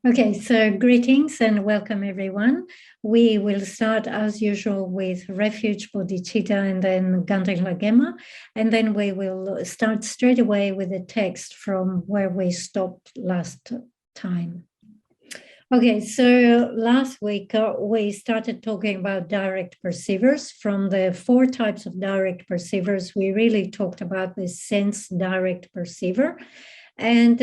Okay, so greetings and welcome everyone. We will start as usual with Refuge, Bodhicitta, and then Gandhi Lagema, and then we will start straight away with the text from where we stopped last time. Okay, so last week we started talking about direct perceivers. From the 4 types of direct perceivers, we really talked about the sense direct perceiver. And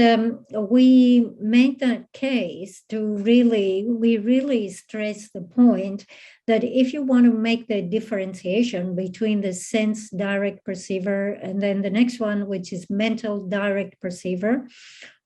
we made that case we really stress the point that if you want to make the differentiation between the sense direct perceiver and then the next one, which is mental direct perceiver,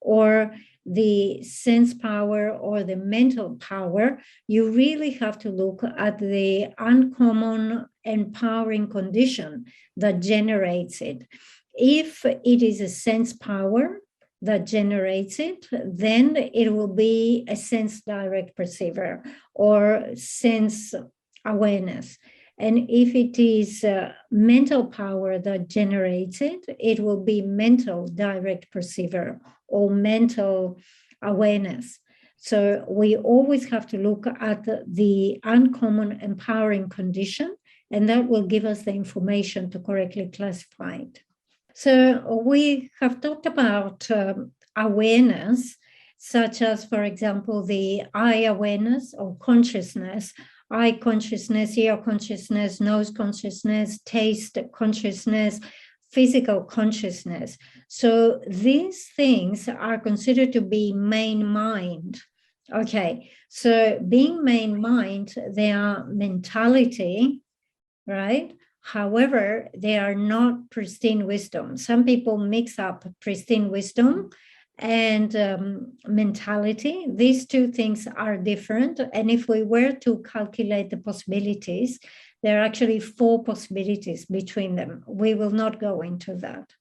or the sense power or the mental power, you really have to look at the uncommon empowering condition that generates it. If it is a sense power that generates it, then it will be a sense direct perceiver or sense awareness. And if it is mental power that generates it, it will be mental direct perceiver or mental awareness. So we always have to look at the uncommon empowering condition, and that will give us the information to correctly classify it. So we have talked about awareness, such as, for example, the eye awareness or consciousness, eye consciousness, ear consciousness, nose consciousness, taste consciousness, physical consciousness. So these things are considered to be main mind. Okay, so being main mind, they are mentality, right? However, they are not pristine wisdom. Some people mix up pristine wisdom and mentality. These two things are different. And if we were to calculate the possibilities, there are actually 4 possibilities between them. We will not go into that.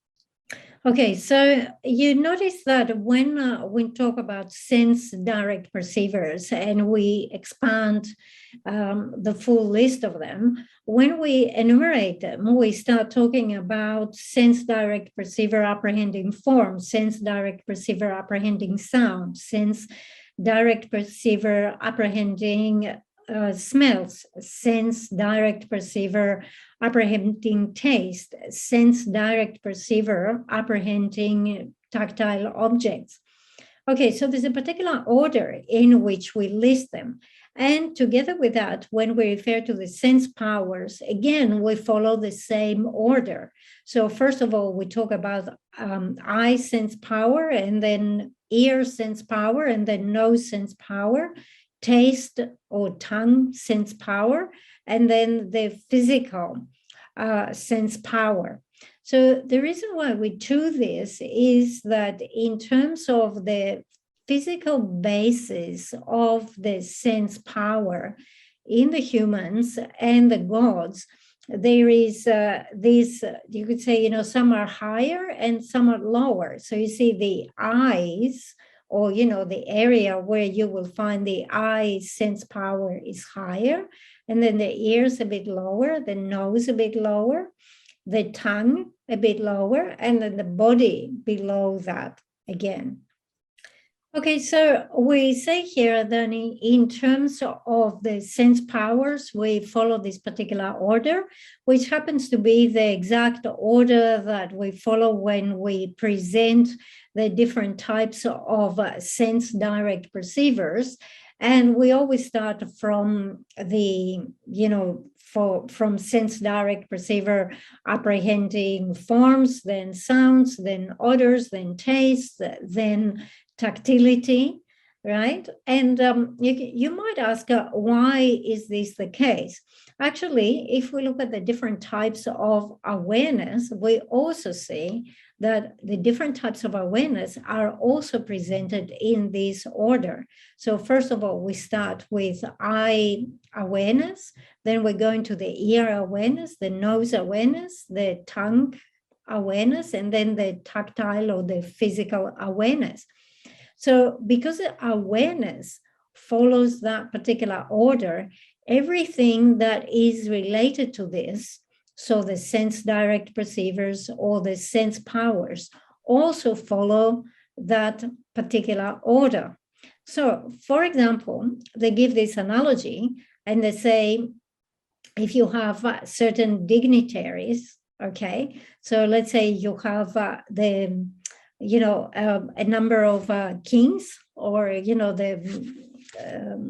Okay, so you notice that when we talk about sense direct perceivers and we expand the full list of them, when we enumerate them, we start talking about sense direct perceiver apprehending form, sense direct perceiver apprehending sound, sense direct perceiver apprehending smells, sense direct perceiver apprehending taste, sense direct perceiver apprehending tactile objects. Okay, so there's a particular order in which we list them. And together with that, when we refer to the sense powers, again, we follow the same order. So first of all, we talk about eye sense power, and then ear sense power, and then nose sense power, taste or tongue sense power, and then the physical sense power. So the reason why we do this is that in terms of the physical basis of the sense power in the humans and the gods, there is this, you could say, some are higher and some are lower. So you see the eyes, or, the area where you will find the eye sense power is higher, and then the ears a bit lower, the nose a bit lower, the tongue a bit lower, and then the body below that again. Okay, so we say here that in terms of the sense powers, we follow this particular order, which happens to be the exact order that we follow when we present the different types of sense direct perceivers. And we always start from the, from sense direct perceiver apprehending forms, then sounds, then odors, then tastes, then tactility, right? And you might ask, why is this the case? Actually, if we look at the different types of awareness, we also see that the different types of awareness are also presented in this order. So first of all, we start with eye awareness, then we go into the ear awareness, the nose awareness, the tongue awareness, and then the tactile or the physical awareness. So because awareness follows that particular order, everything that is related to this, so the sense direct perceivers or the sense powers, also follow that particular order. So, for example, they give this analogy and they say, if you have certain dignitaries, okay, so let's say you have a number of kings, or the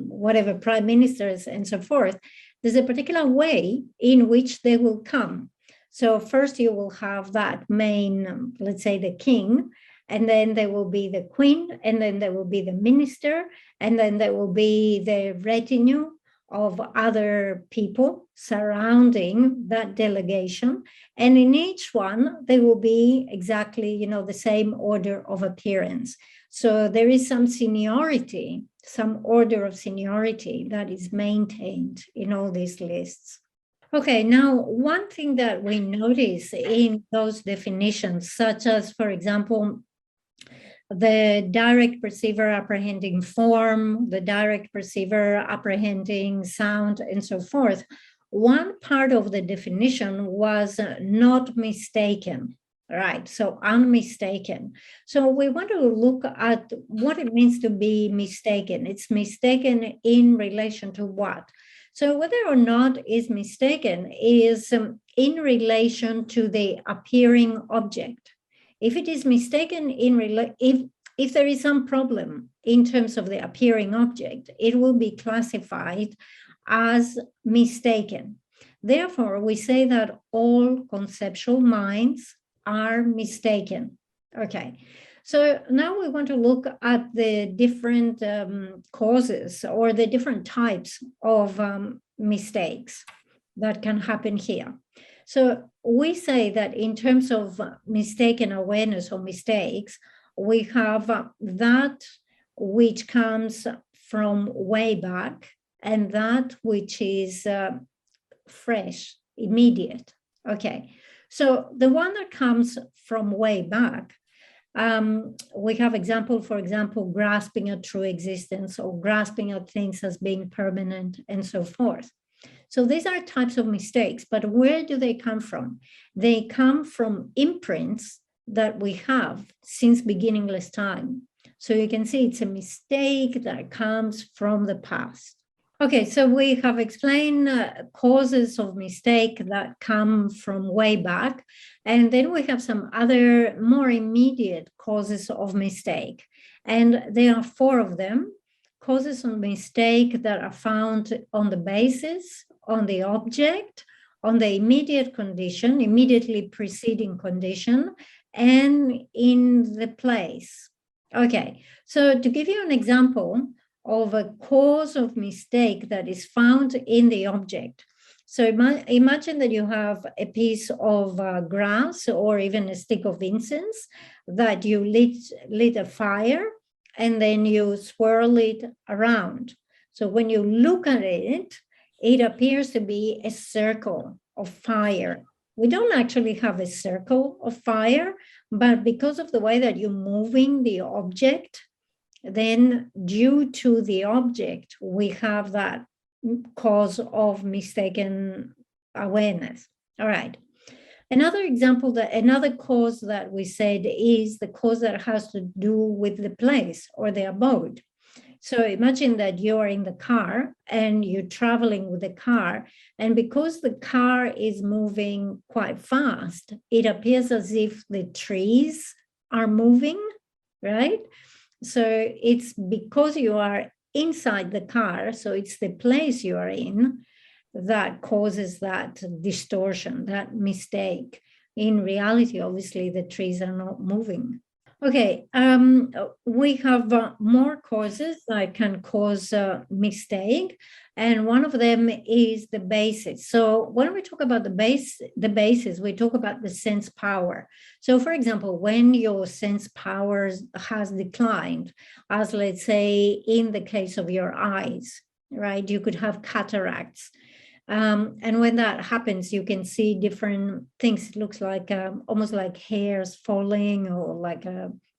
whatever prime ministers and so forth. There's a particular way in which they will come. So first you will have that main, let's say the king, and then there will be the queen, and then there will be the minister, and then there will be the retinue of other people surrounding that delegation. And in each one, there will be exactly, the same order of appearance. So there is some seniority, some order of seniority that is maintained in all these lists. Okay, now one thing that we notice in those definitions, such as, for example, the direct perceiver apprehending form, the direct perceiver apprehending sound, and so forth, one part of the definition was not mistaken, right? So unmistaken. So we want to look at what it means to be mistaken. It's mistaken in relation to what? So whether or not is mistaken is in relation to the appearing object. If it is mistaken if there is some problem in terms of the appearing object, it will be classified as mistaken. Therefore, we say that all conceptual minds are mistaken. Okay. So now we want to look at the different causes or the different types of mistakes that can happen here. So we say that in terms of mistaken awareness or mistakes, we have that which comes from way back and that which is fresh, immediate. Okay, so the one that comes from way back, we have for example, grasping at true existence or grasping at things as being permanent and so forth. So these are types of mistakes, but where do they come from? They come from imprints that we have since beginningless time. So you can see it's a mistake that comes from the past. Okay, so we have explained causes of mistake that come from way back, and then we have some other more immediate causes of mistake, and there are 4 of them. Causes of mistake that are found on the basis, on the object, on the immediate condition, immediately preceding condition, and in the place. Okay, so to give you an example of a cause of mistake that is found in the object. So imagine that you have a piece of grass or even a stick of incense that you lit a fire, and then you swirl it around. So when you look at it, it appears to be a circle of fire. We don't actually have a circle of fire, but because of the way that you're moving the object, then due to the object, we have that cause of mistaken awareness. All right. Another cause that we said is the cause that has to do with the place or the abode. So imagine that you are in the car and you're traveling with the car, and because the car is moving quite fast, it appears as if the trees are moving, right? So it's because you are inside the car, so it's the place you are in that causes that distortion, that mistake. In reality, obviously, the trees are not moving. Okay, we have more causes that can cause a mistake, and one of them is the basis. So when we talk about the basis, we talk about the sense power. So for example, when your sense power has declined, as let's say in the case of your eyes, right? You could have cataracts. And when that happens, you can see different things. It looks like almost like hairs falling, or like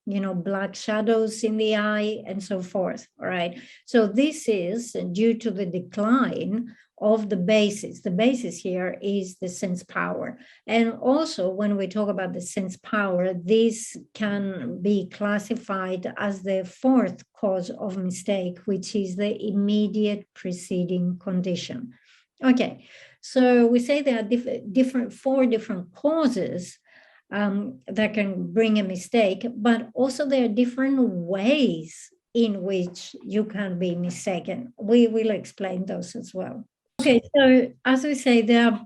black shadows in the eye and so forth, all right? So this is due to the decline of the basis. The basis here is the sense power. And also when we talk about the sense power, this can be classified as the fourth cause of mistake, which is the immediate preceding condition. Okay, so we say there are four different causes that can bring a mistake, but also there are different ways in which you can be mistaken. We will explain those as well. Okay, so as we say, there are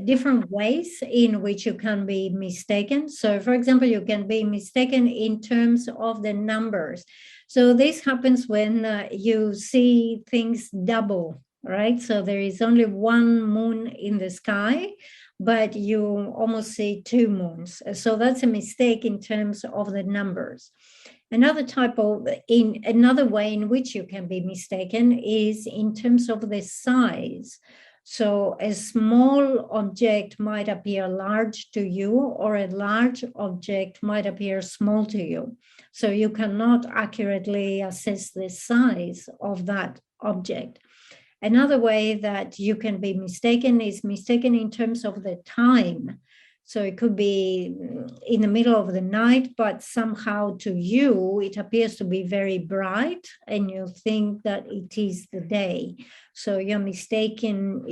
different ways in which you can be mistaken. So for example, you can be mistaken in terms of the numbers. So this happens when you see things double, right? So there is only one moon in the sky, but you almost see two moons. So that's a mistake in terms of the numbers. Another way in which you can be mistaken is in terms of the size. So a small object might appear large to you, or a large object might appear small to you. So you cannot accurately assess the size of that object. Another way that you can be mistaken is mistaken in terms of the time. So it could be in the middle of the night, but somehow to you, it appears to be very bright and you think that it is the day. So you're mistaken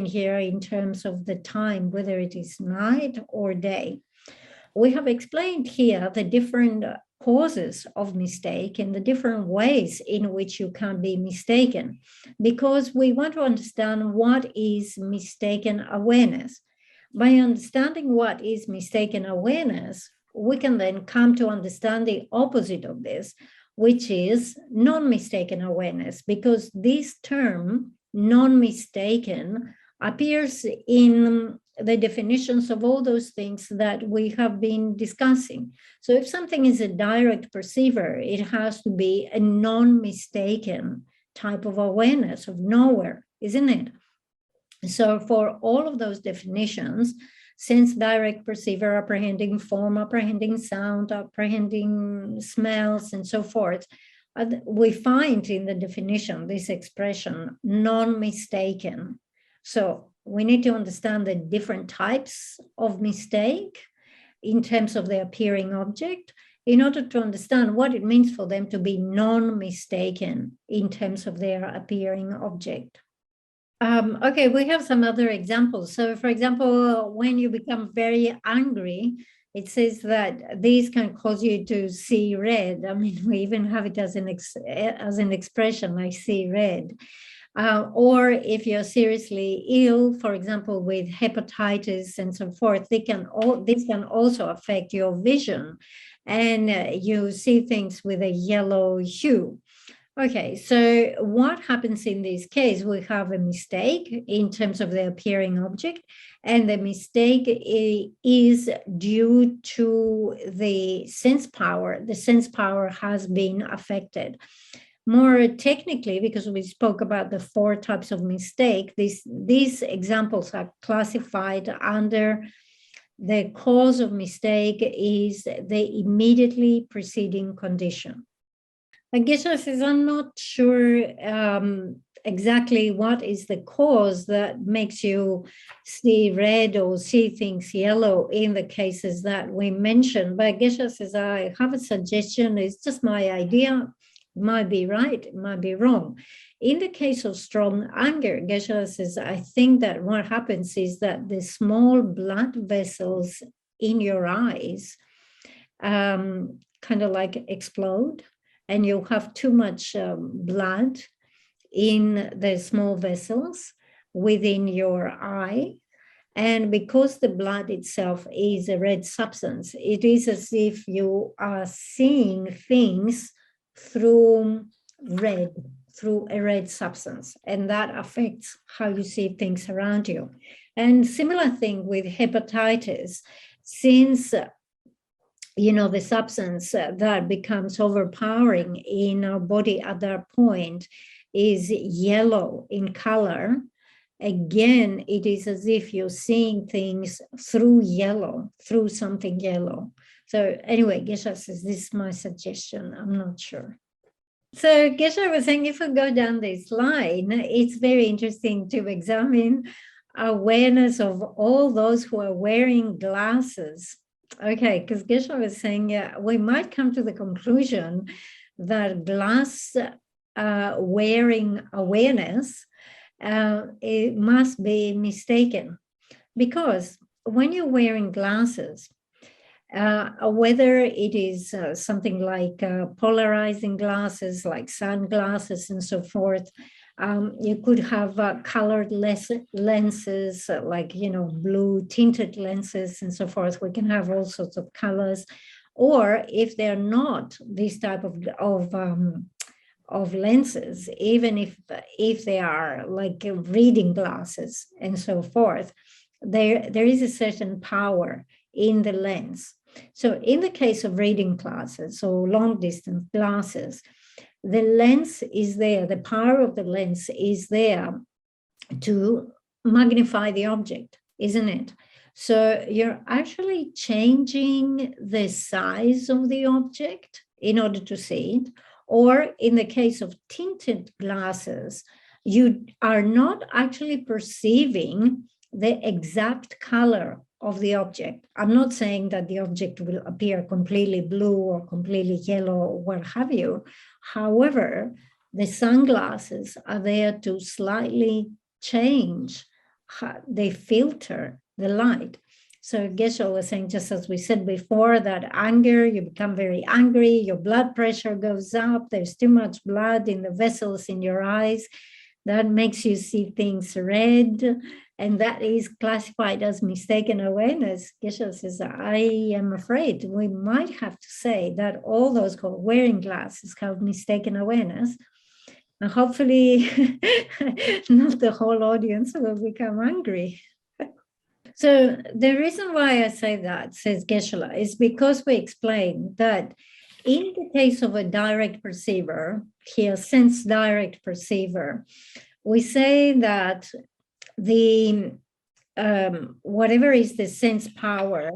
here in terms of the time, whether it is night or day. We have explained here the different causes of mistake and the different ways in which you can be mistaken, because we want to understand what is mistaken awareness. By understanding what is mistaken awareness, we can then come to understand the opposite of this, which is non-mistaken awareness, because this term, non-mistaken, appears in the definitions of all those things that we have been discussing. So if something is a direct perceiver, it has to be a non-mistaken type of awareness of knower, isn't it? So for all of those definitions, sense, direct perceiver, apprehending form, apprehending sound, apprehending smells, and so forth, we find in the definition this expression, non-mistaken. So we need to understand the different types of mistake in terms of the appearing object in order to understand what it means for them to be non-mistaken in terms of their appearing object. Okay, we have some other examples. So for example, when you become very angry, it says that this can cause you to see red. I mean, we even have it as an expression, like see red. Or if you're seriously ill, for example, with hepatitis and so forth, this can also affect your vision, and you see things with a yellow hue. Okay, so what happens in this case? We have a mistake in terms of the appearing object, and the mistake is due to the sense power. The sense power has been affected. More technically, because we spoke about the four types of mistake, these examples are classified under the cause of mistake is the immediately preceding condition. Geshe says, I'm not sure exactly what is the cause that makes you see red or see things yellow in the cases that we mentioned. But Geshe says, I have a suggestion. It's just my idea. It might be right, it might be wrong. In the case of strong anger, Geshe says, I think that what happens is that the small blood vessels in your eyes kind of like explode, and you have too much blood in the small vessels within your eye. And because the blood itself is a red substance, it is as if you are seeing things through a red substance, and that affects how you see things around you. And similar thing with hepatitis, since the substance that becomes overpowering in our body at that point is yellow in color. Again, it is as if you're seeing things through something yellow. So anyway, Geshe says, this is my suggestion. I'm not sure. So Geshe was saying, if we go down this line, it's very interesting to examine awareness of all those who are wearing glasses. Okay, because Geshe was saying we might come to the conclusion that glass wearing awareness it must be mistaken, because when you're wearing glasses, whether it is something like polarizing glasses, like sunglasses and so forth, you could have colored lenses, like, blue tinted lenses and so forth. We can have all sorts of colors. Or if they're not this type of lenses, even if they are like reading glasses and so forth, there is a certain power in the lens. So in the case of reading glasses or long distance glasses, the lens is there, the power of the lens is there to magnify the object, isn't it? So you're actually changing the size of the object in order to see it. Or in the case of tinted glasses, you are not actually perceiving the exact color of the object. I'm not saying that the object will appear completely blue or completely yellow or what have you. However, the sunglasses are there to slightly change how they filter the light. So Geshe was saying, just as we said before, that anger, you become very angry, your blood pressure goes up, there's too much blood in the vessels in your eyes. That makes you see things red, and that is classified as mistaken awareness. Geshe says, I am afraid we might have to say that all those who are wearing glasses have mistaken awareness. And hopefully not the whole audience will become angry. So the reason why I say that, says Geshe, is because we explain that in the case of a direct perceiver, here, sense direct perceiver, we say that the whatever is the sense power,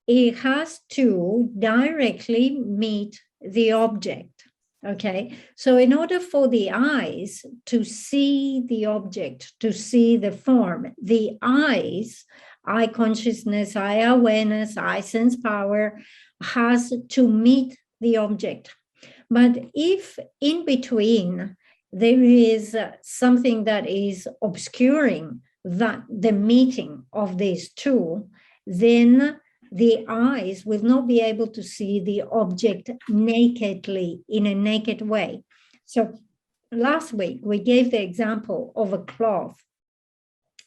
it has to directly meet the object. Okay, so in order for the eyes to see the object, to see the form, the eyes, eye consciousness, eye awareness, eye sense power has to meet the object. But if in between there is something that is obscuring the meeting of these two, then the eyes will not be able to see the object nakedly, in a naked way. So last week, we gave the example of a cloth.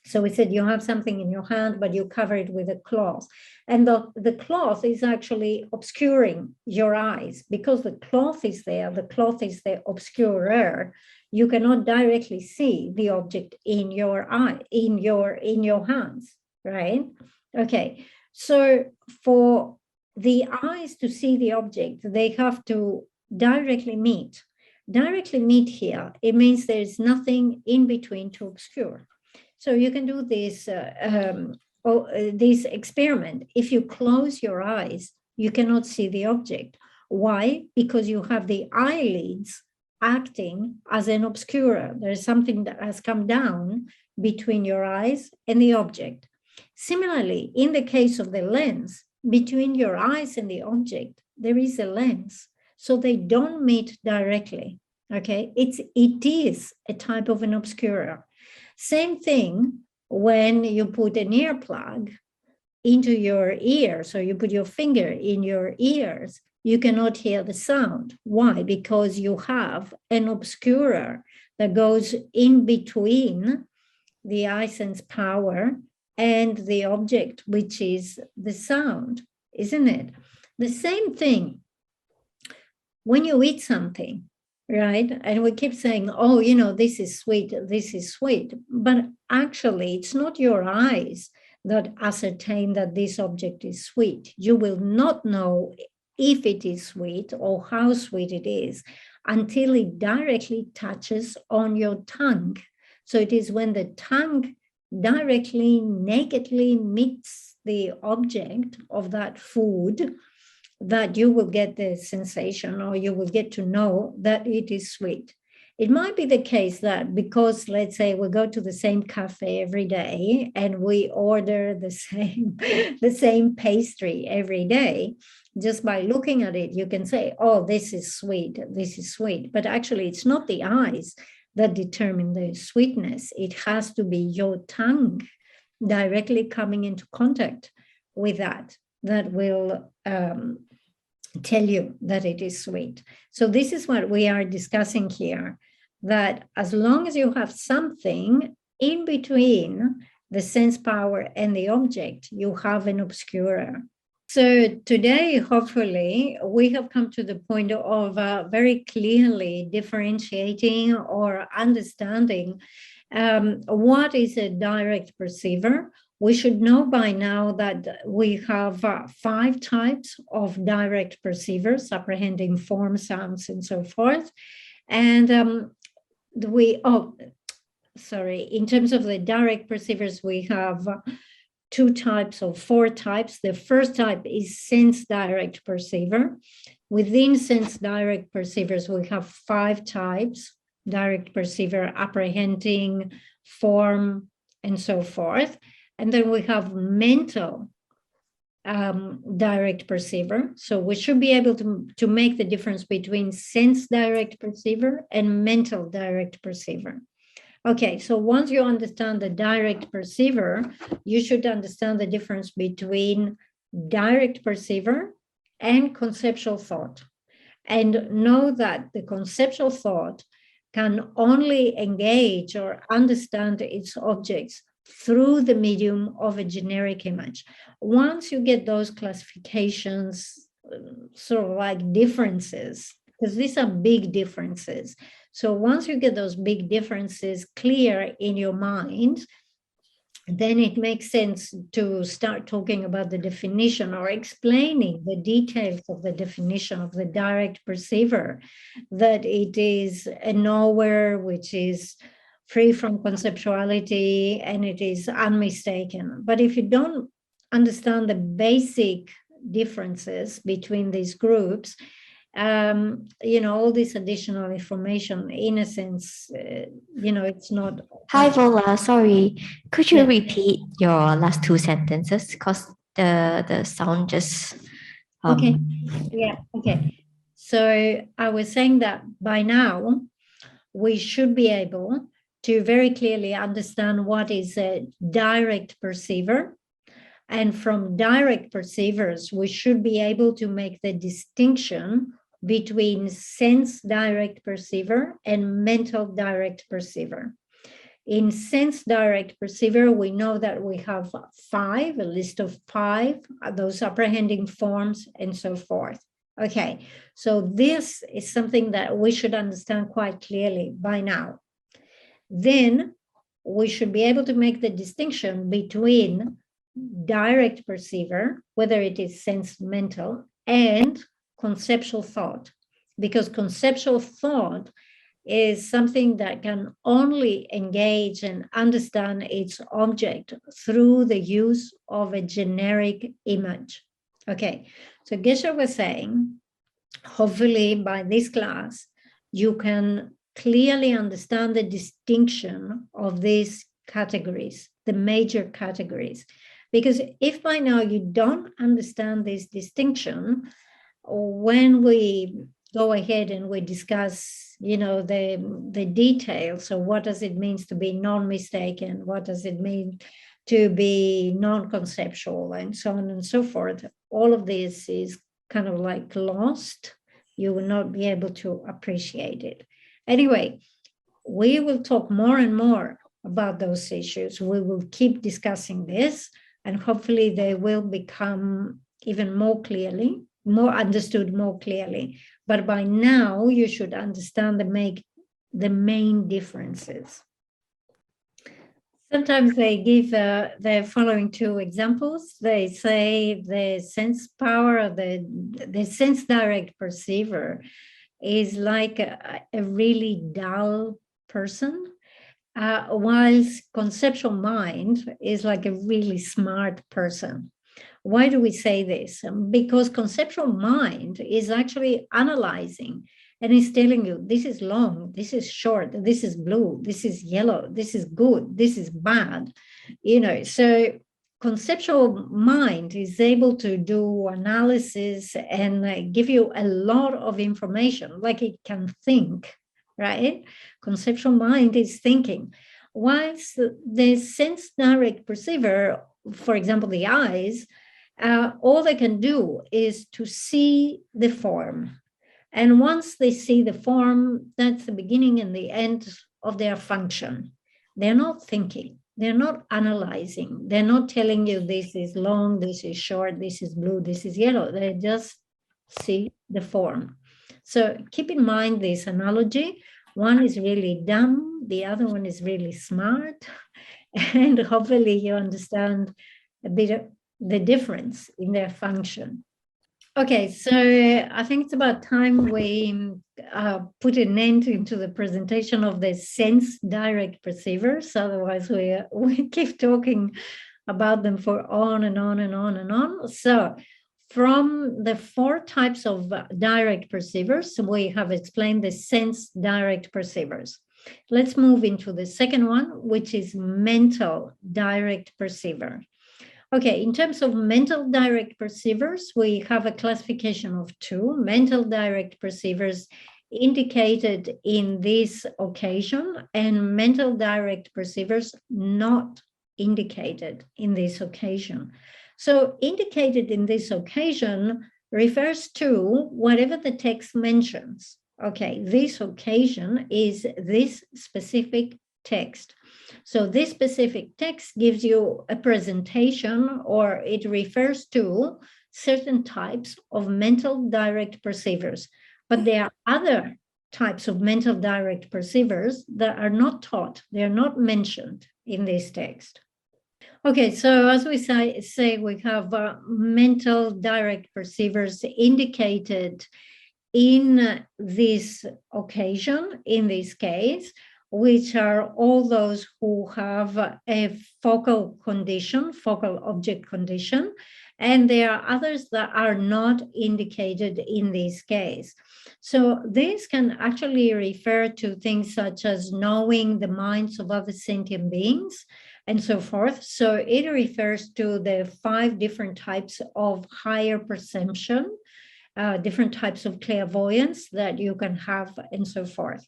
So we said you have something in your hand, but you cover it with a cloth. And the cloth is actually obscuring your eyes. Because the cloth is there, the cloth is the obscurer. You cannot directly see the object in your eye, in your hands, right? Okay. So for the eyes to see the object, they have to directly meet. Directly meet here, it means there's nothing in between to obscure. So you can do this experiment. If you close your eyes, you cannot see the object. Why? Because you have the eyelids acting as an obscurer. There's something that has come down between your eyes and the object. Similarly, in the case of the lens, between your eyes and the object, there is a lens. So they don't meet directly, okay? It is a type of an obscurer. Same thing when you put an earplug into your ear, so you put your finger in your ears, you cannot hear the sound. Why? Because you have an obscurer that goes in between the eye sense power and the object, which is the sound, isn't it? The same thing when you eat something, right? And we keep saying, oh, this is sweet, this is sweet. But actually, it's not your eyes that ascertain that this object is sweet. You will not know if it is sweet or how sweet it is until it directly touches on your tongue. So it is when the tongue directly, nakedly meets the object of that food that you will get the sensation, or you will get to know that it is sweet. It might be the case that because, let's say, we go to the same cafe every day and we order the same pastry every day, just by looking at it, you can say, oh, this is sweet, this is sweet. But actually, it's not the eyes that determine the sweetness. It has to be your tongue directly coming into contact with that will tell you that it is sweet. So this is what we are discussing here, that as long as you have something in between the sense power and the object, you have an obscurer. So today, hopefully, we have come to the point of very clearly differentiating or understanding what is a direct perceiver. We should know by now that we have 5 types of direct perceivers, apprehending form, sounds, and so forth. And in terms of the direct perceivers, we have 2 types or 4 types. The first type is sense direct perceiver. Within sense direct perceivers, we have 5 types: direct perceiver, apprehending, form, and so forth. And then we have mental direct perceiver. So we should be able to make the difference between sense direct perceiver and mental direct perceiver. Okay, so once you understand the direct perceiver, you should understand the difference between direct perceiver and conceptual thought. And know that the conceptual thought can only engage or understand its objects through the medium of a generic image. Once you get those classifications, sort of like differences, because these are big differences. So once you get those big differences clear in your mind, then it makes sense to start talking about the definition or explaining the details of the definition of the direct perceiver, that it is a knower which is free from conceptuality and it is unmistaken. But if you don't understand the basic differences between these groups, all this additional information, in a sense, it's not. Hi, Voula. Sorry, could you repeat your last 2 sentences? Because the sound just. Okay. Yeah. Okay. So I was saying that by now we should be able to very clearly understand what is a direct perceiver. And from direct perceivers, we should be able to make the distinction between sense direct perceiver and mental direct perceiver. In sense direct perceiver, we know that we have 5, a list of 5, those apprehending forms and so forth. Okay, so this is something that we should understand quite clearly by now. Then we should be able to make the distinction between direct perceiver, whether it is sense mental, and conceptual thought, because conceptual thought is something that can only engage and understand its object through the use of a generic image. Okay, so Geshe was saying, hopefully by this class, you can clearly understand the distinction of these categories, the major categories. Because if by now you don't understand this distinction, when we go ahead and we discuss, the details, so what does it mean to be non-mistaken, what does it mean to be non-conceptual, and so on and so forth, all of this is kind of like lost. You will not be able to appreciate it. Anyway, we will talk more and more about those issues. We will keep discussing this, and hopefully they will become even more understood more clearly. But by now, you should understand the main differences. Sometimes they give the following 2 examples. They say the sense power, the sense direct perceiver is like a really dull person, whilst conceptual mind is like a really smart person. Why do we say this? Because conceptual mind is actually analyzing and is telling you, this is long, this is short, this is blue, this is yellow, this is good, this is bad. So conceptual mind is able to do analysis and give you a lot of information, like it can think, right? Conceptual mind is thinking. Whilst the sense direct perceiver, for example, the eyes, all they can do is to see the form. And once they see the form, that's the beginning and the end of their function. They're not thinking. They're not analyzing. They're not telling you this is long, this is short, this is blue, this is yellow. They just see the form. So keep in mind this analogy. One is really dumb, the other one is really smart. And hopefully you understand a bit of the difference in their function. Okay, so I think it's about time we put an end into the presentation of the sense direct perceivers. Otherwise, we keep talking about them for on and on and on and on. So from the 4 types of direct perceivers, we have explained the sense direct perceivers. Let's move into the second one, which is mental direct perceiver. Okay, in terms of mental direct perceivers, we have a classification of 2. Mental direct perceivers indicated in this occasion and mental direct perceivers not indicated in this occasion. So indicated in this occasion refers to whatever the text mentions. Okay, this occasion is this specific text. So this specific text gives you a presentation, or it refers to certain types of mental direct perceivers. But there are other types of mental direct perceivers that are not taught. They're not mentioned in this text. Okay, so as we say we have mental direct perceivers indicated in this occasion, in this case, which are all those who have a focal condition, focal object condition, and there are others that are not indicated in this case. So this can actually refer to things such as knowing the minds of other sentient beings and so forth. So it refers to the 5 different types of higher perception, different types of clairvoyance that you can have, and so forth.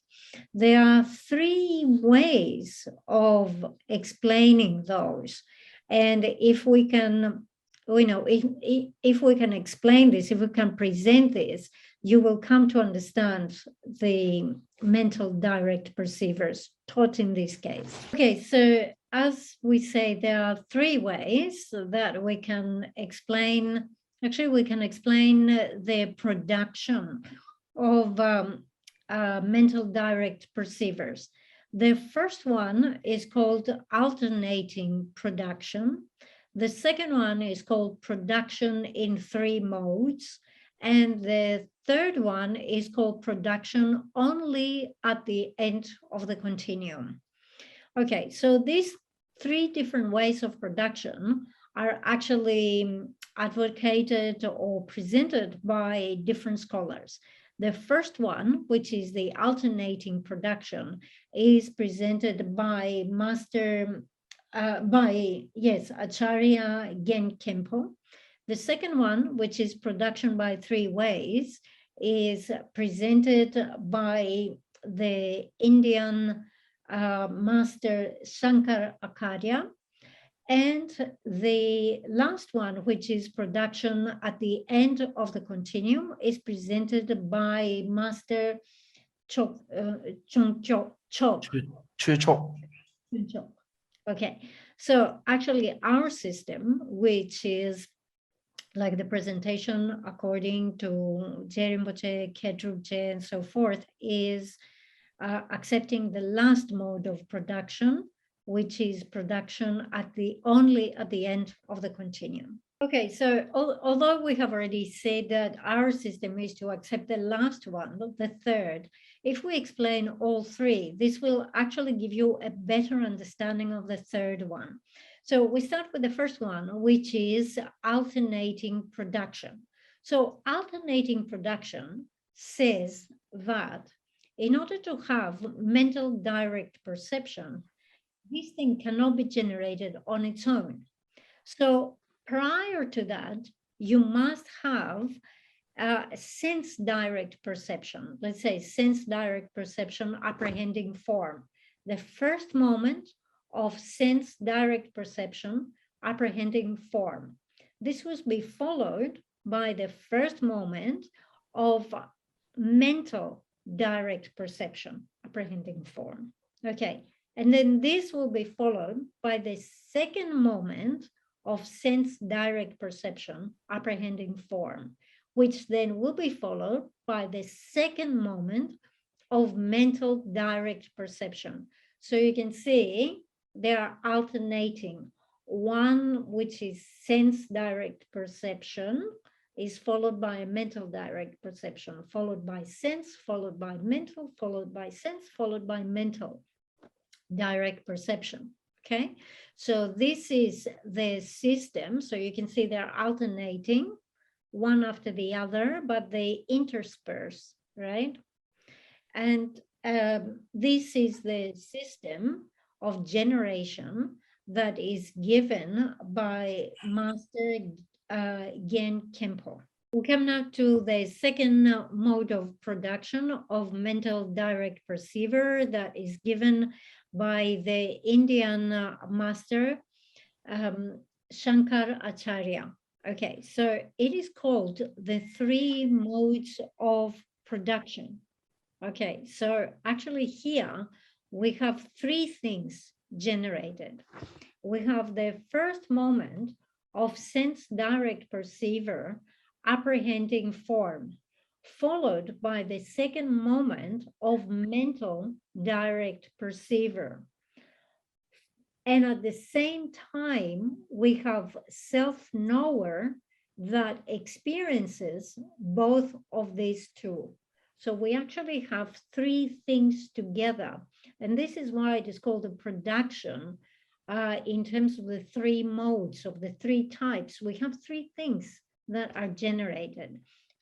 There are 3 ways of explaining those. And if we can, if we can explain this, if we can present this, you will come to understand the mental direct perceivers taught in this case. Okay, so as we say, there are 3 ways that we can explain. Actually, we can explain the production of mental direct perceivers. The first one is called alternating production. The second one is called production in 3 modes. And the third one is called production only at the end of the continuum. Okay, so these 3 different ways of production are actually advocated or presented by different scholars. The first one, which is the alternating production, is presented by Acharya Gen Kempo. The second one, which is production by 3 ways, is presented by the Indian master Shankar Acharya. And the last one, which is production at the end of the continuum, is presented by Master Chok. Okay, so actually our system, which is like the presentation according to Jerimboche, Kedrubje, and so forth, is accepting the last mode of production, which is production only at the end of the continuum. Okay, so although we have already said that our system is to accept the last one, the third, if we explain all 3, this will actually give you a better understanding of the third one. So we start with the first one, which is alternating production. So alternating production says that in order to have mental direct perception, this thing cannot be generated on its own. So prior to that, you must have sense direct perception. Let's say sense direct perception apprehending form. The first moment of sense direct perception apprehending form. This will be followed by the first moment of mental direct perception apprehending form. Okay, and then this will be followed by the second moment of sense direct perception apprehending form, which then will be followed by the second moment of mental direct perception. So you can see they are alternating. One, which is sense direct perception, is followed by a mental direct perception, followed by sense, followed by mental, followed by sense, followed by mental direct perception. Okay, so this is the system. So you can see they're alternating one after the other, but they intersperse, right? And this is the system of generation that is given by Master Gen Kempo. We come now to the second mode of production of mental direct perceiver that is given by the Indian master Shankar Acharya. Okay, so it is called the three modes of production. Okay, so actually here we have three things generated. We have the first moment of sense direct perceiver apprehending form, followed by the second moment of mental direct perceiver. And at the same time, we have self-knower that experiences both of these two. So we actually have three things together. And this is why it is called a production in terms of the three modes of the three types. We have three things that are generated.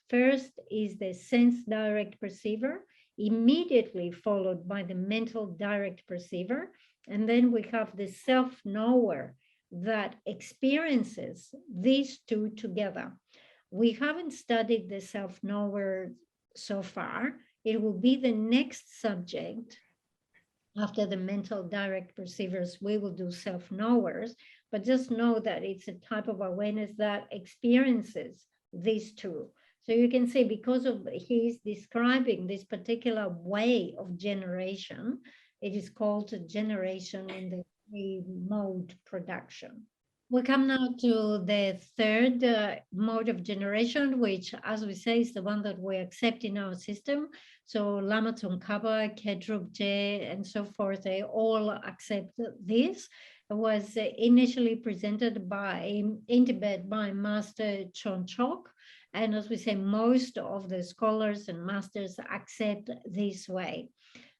First is the sense direct perceiver, immediately followed by the mental direct perceiver. And then we have the self-knower that experiences these two together. We haven't studied the self-knower so far. It will be the next subject. After the mental direct perceivers, we will do self-knowers, but just know that it's a type of awareness that experiences these two. So you can see, because of he's describing this particular way of generation, it is called generation in the three-mode production. We come now to the third mode of generation, which, as we say, is the one that we accept in our system. So Lama Tsongkhapa, Kedrup Je, and so forth, they all accept this. It was initially presented in Tibet by Master Chonchok. And as we say, most of the scholars and masters accept this way.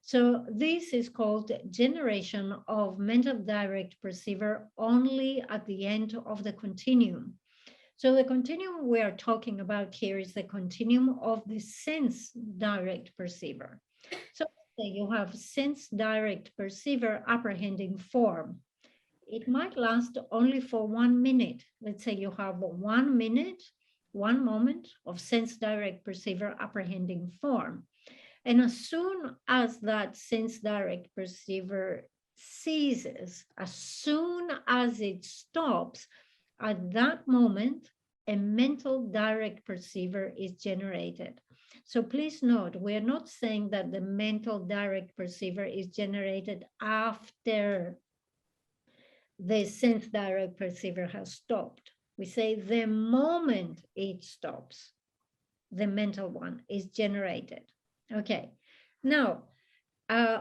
So this is called generation of mental direct perceiver only at the end of the continuum. So the continuum we are talking about here is the continuum of the sense direct perceiver. So you have sense direct perceiver apprehending form. It might last only for 1 minute. Let's say you have 1 minute, 1 moment of sense direct perceiver apprehending form. And as soon as that sense direct perceiver ceases, as soon as it stops, at that moment, a mental direct perceiver is generated. So please note, we're not saying that the mental direct perceiver is generated after the sense direct perceiver has stopped. We say the moment it stops, the mental one is generated. Okay, now,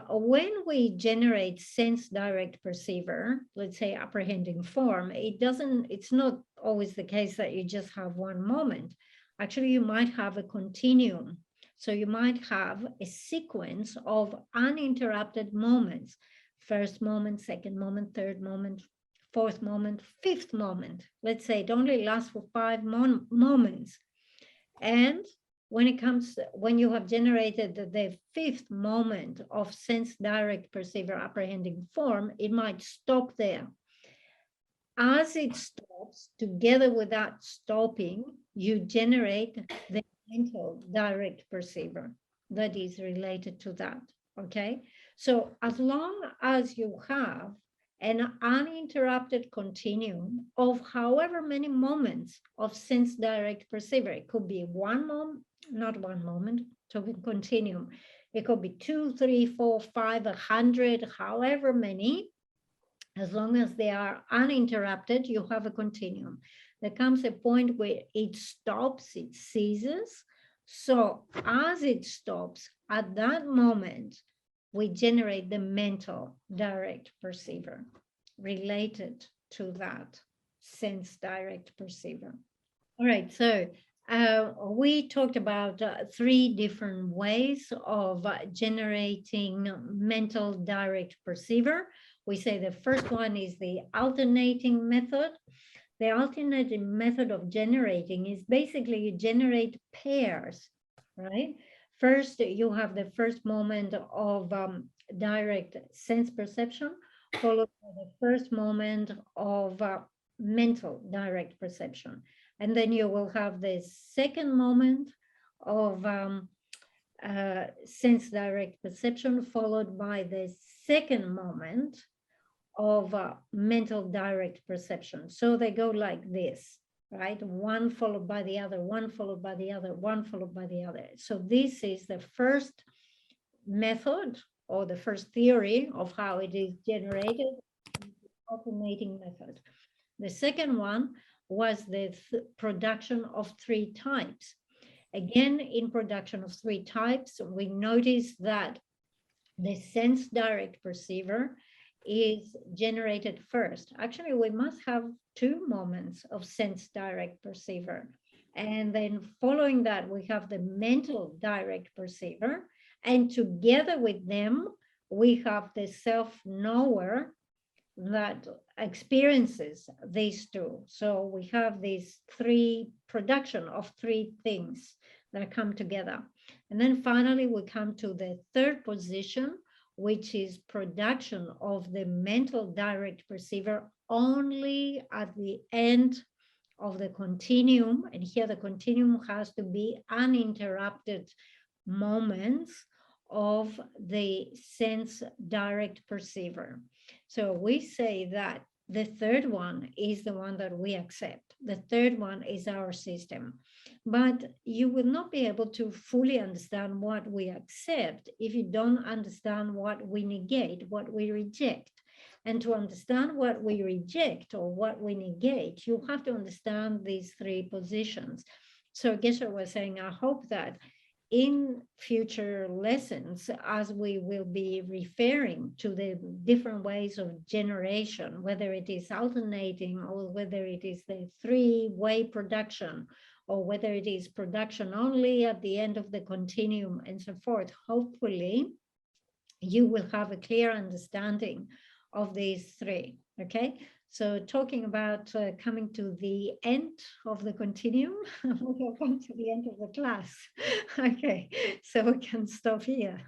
when we generate sense direct perceiver, let's say apprehending form, it's not always the case that you just have 1 moment. Actually, you might have a continuum. So you might have a sequence of uninterrupted moments. First moment, second moment, third moment, fourth moment, fifth moment. Let's say it only lasts for 5 moments. And when you have generated the fifth moment of sense direct perceiver apprehending form, it might stop there. As it stops, together with that stopping, you generate the mental direct perceiver that is related to that, okay? So as long as you have an uninterrupted continuum of however many moments of sense direct perceiver, it could be not one moment, talking continuum. It could be 2, 3, 4, 5, 100, however many. As long as they are uninterrupted, you have a continuum. There comes a point where it stops, it ceases. So as it stops, at that moment, we generate the mental direct perceiver related to that sense direct perceiver. All right, so we talked about 3 different ways of generating mental direct perceiver. We say the first one is the alternating method. The alternating method of generating is basically you generate pairs, right? First, you have the first moment of direct sense perception, followed by the first moment of mental direct perception. And then you will have the second moment of sense direct perception, followed by the second moment of mental direct perception. So they go like this, right? One followed by the other, one followed by the other, one followed by the other. So this is the first method or the first theory of how it is generated, alternating method. The second one was the production of 3 types. Again, in production of 3 types, we notice that the sense direct perceiver is generated first. Actually, we must have 2 moments of sense direct perceiver. And then following that, we have the mental direct perceiver. And together with them, we have the self-knower that experiences these 2. So we have these 3 production of 3 things that come together. And then finally, we come to the third position, which is production of the mental direct perceiver only at the end of the continuum. And here the continuum has to be uninterrupted moments of the sense direct perceiver. So we say that the third one is the one that we accept. The third one is our system. But you will not be able to fully understand what we accept if you don't understand what we negate, what we reject. And to understand what we reject or what we negate, you have to understand these 3 positions. So Geshe was saying, I hope that in future lessons, as we will be referring to the different ways of generation, whether it is alternating or whether it is the 3-way production, or whether it is production only at the end of the continuum and so forth, hopefully you will have a clear understanding of these 3, okay? So talking about coming to the end of the continuum, we will come to the end of the class. Okay, so we can stop here.